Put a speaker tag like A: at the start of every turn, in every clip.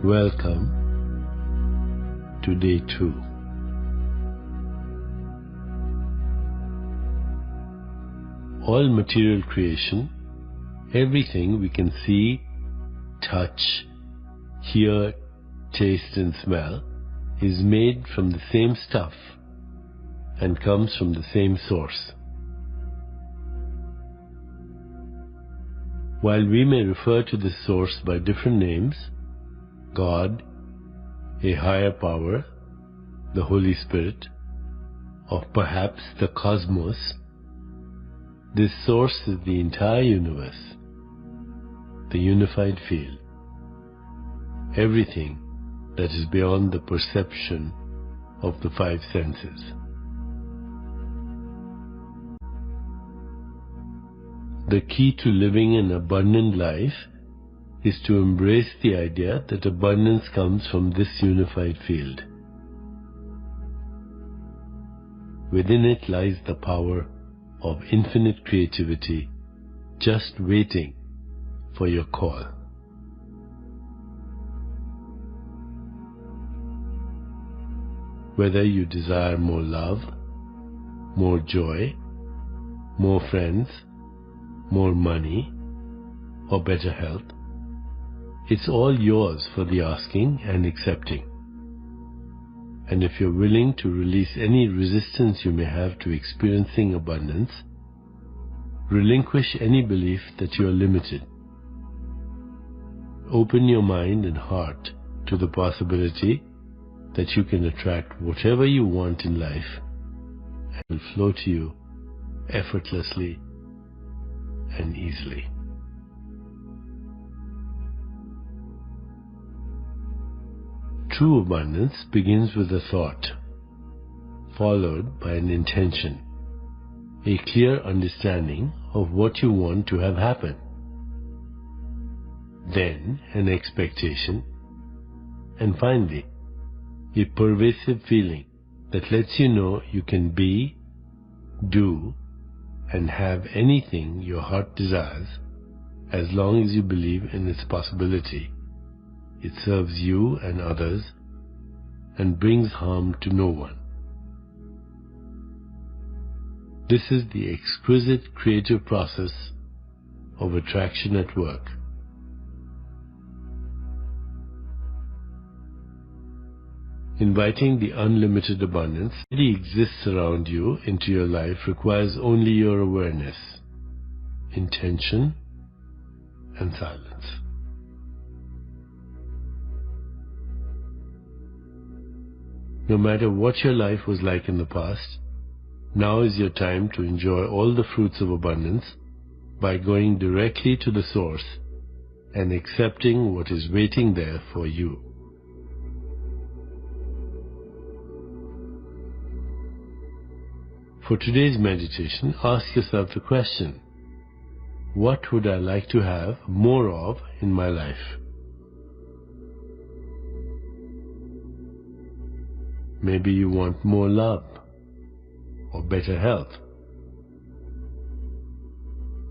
A: Welcome to day 2. All material creation, everything we can see, touch, hear, taste and smell is made from the same stuff and comes from the same source. While we may refer to this source by different names, God, a higher power, the Holy Spirit, or perhaps the cosmos, this source is the entire universe, the unified field, everything that is beyond the perception of the five senses. The key to living an abundant life is to embrace the idea that abundance comes from this unified field. Within it lies the power of infinite creativity, just waiting for your call. Whether you desire more love, more joy, more friends, more money, or better health, it's all yours for the asking and accepting. And if you're willing to release any resistance you may have to experiencing abundance, relinquish any belief that you are limited. Open your mind and heart to the possibility that you can attract whatever you want in life and it will flow to you effortlessly and easily. True abundance begins with a thought, followed by an intention, a clear understanding of what you want to have happen, then an expectation, and finally, a pervasive feeling that lets you know you can be, do, and have anything your heart desires as long as you believe in its possibility. It serves you and others and brings harm to no one. This is the exquisite creative process of attraction at work. Inviting the unlimited abundance that already exists around you into your life requires only your awareness, intention, and silence. No matter what your life was like in the past, now is your time to enjoy all the fruits of abundance by going directly to the source and accepting what is waiting there for you. For today's meditation, ask yourself the question, what would I like to have more of in my life? Maybe you want more love or better health.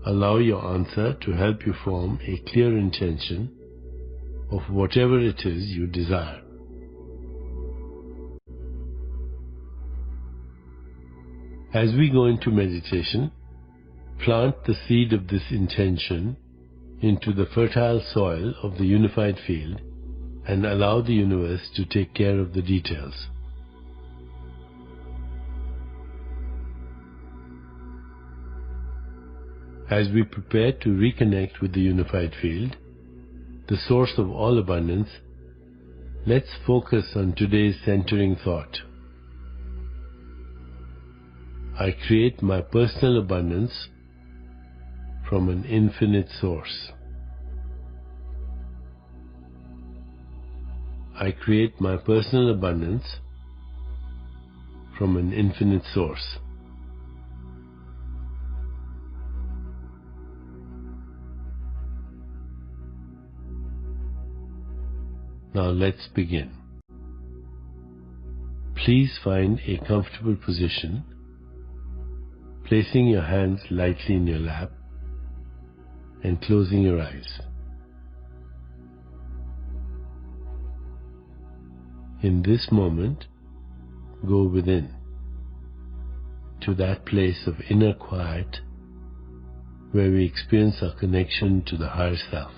A: Allow your answer to help you form a clear intention of whatever it is you desire. As we go into meditation, plant the seed of this intention into the fertile soil of the unified field and allow the universe to take care of the details. As we prepare to reconnect with the unified field, the source of all abundance, let's focus on today's centering thought. I create my personal abundance from an infinite source. I create my personal abundance from an infinite source. Now let's begin. Please find a comfortable position, placing your hands lightly in your lap and closing your eyes. In this moment, go within, to that place of inner quiet where we experience our connection to the higher self.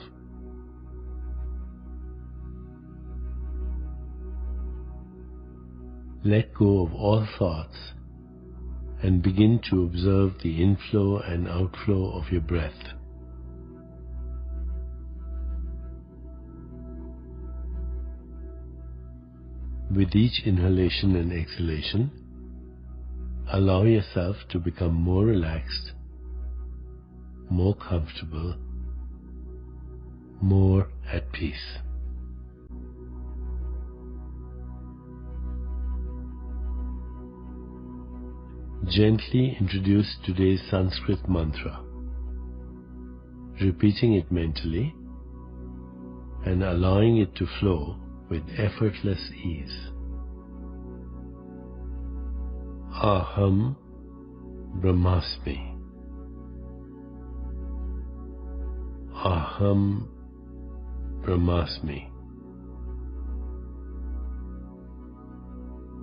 A: Let go of all thoughts and begin to observe the inflow and outflow of your breath. With each inhalation and exhalation, allow yourself to become more relaxed, more comfortable, more at peace. Gently introduce today's Sanskrit mantra, repeating it mentally and allowing it to flow with effortless ease. Aham Brahmasmi. Aham Brahmasmi.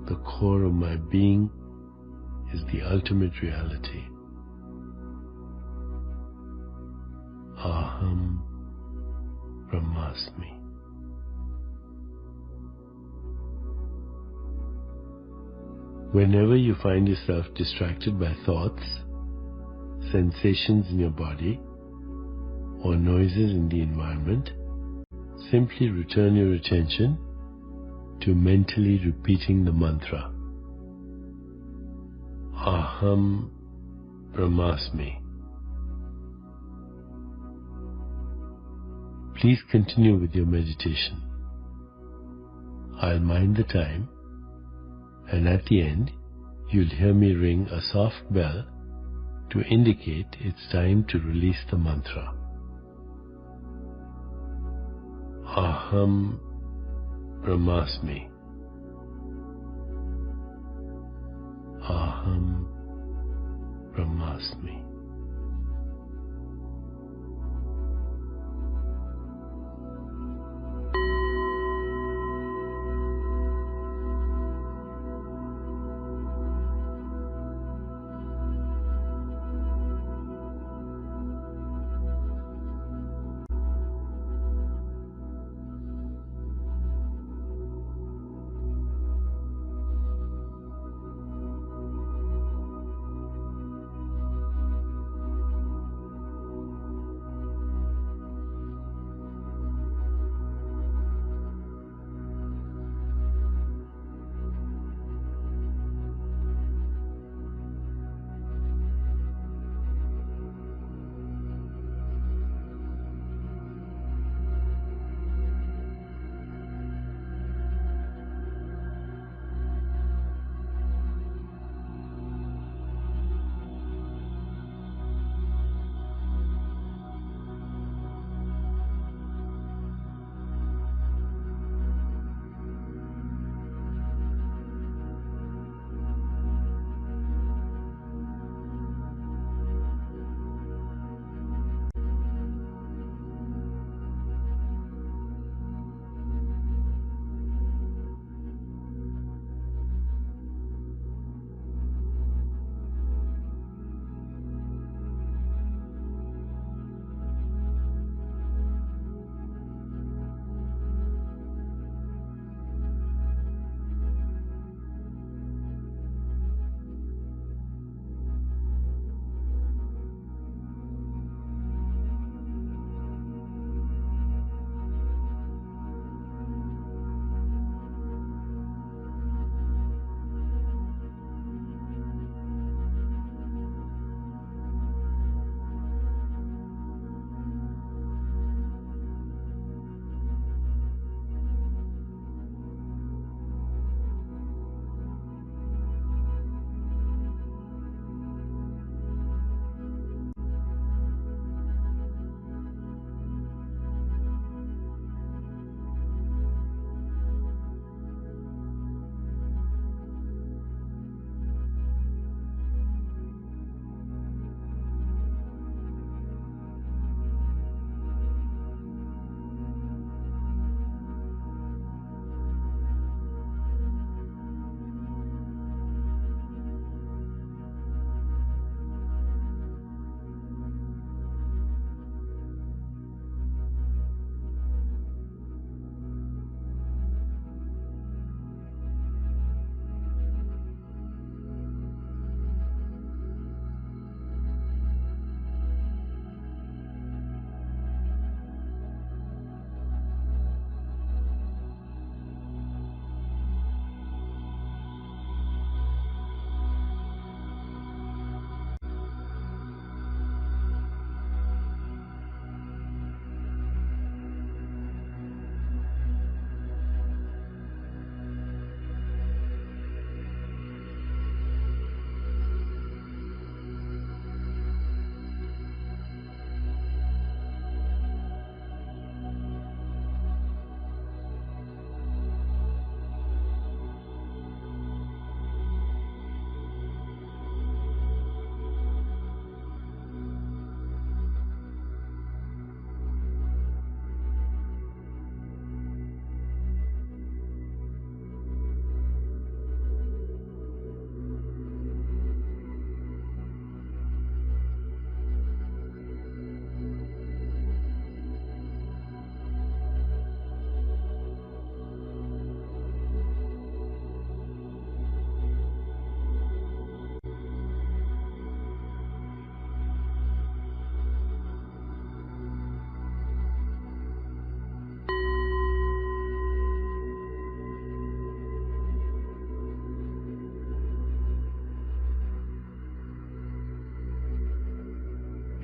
A: The core of my being is the ultimate reality. Aham Brahmasmi. Whenever you find yourself distracted by thoughts, sensations in your body, or noises in the environment, simply return your attention to mentally repeating the mantra. Aham Brahmasmi. Please continue with your meditation. I'll mind the time, and at the end, you'll hear me ring a soft bell to indicate it's time to release the mantra. Aham Brahmasmi. Aham Brahmasmi.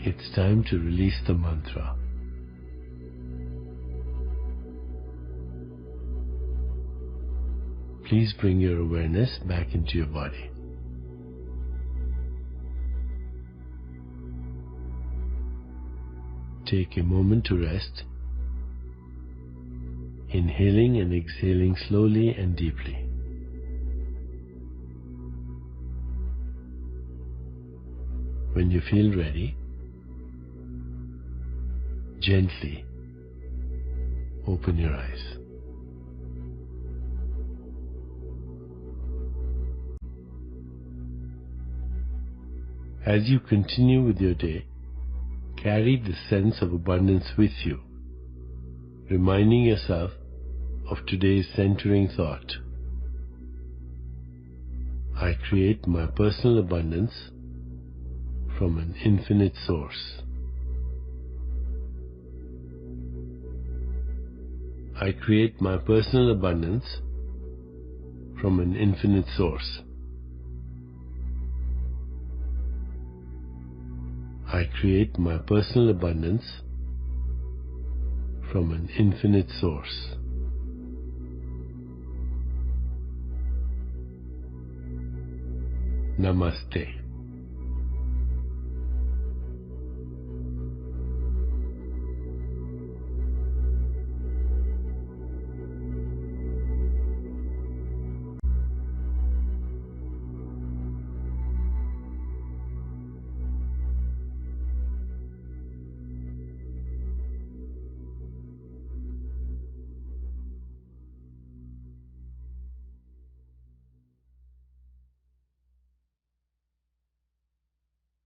A: it's time to release the mantra. Please bring your awareness back into your body. Take a moment to rest, inhaling and exhaling slowly and deeply. When you feel ready, gently open your eyes. As you continue with your day, carry the sense of abundance with you, reminding yourself of today's centering thought. I create my personal abundance from an infinite source. I create my personal abundance from an infinite source. I create my personal abundance from an infinite source. Namaste.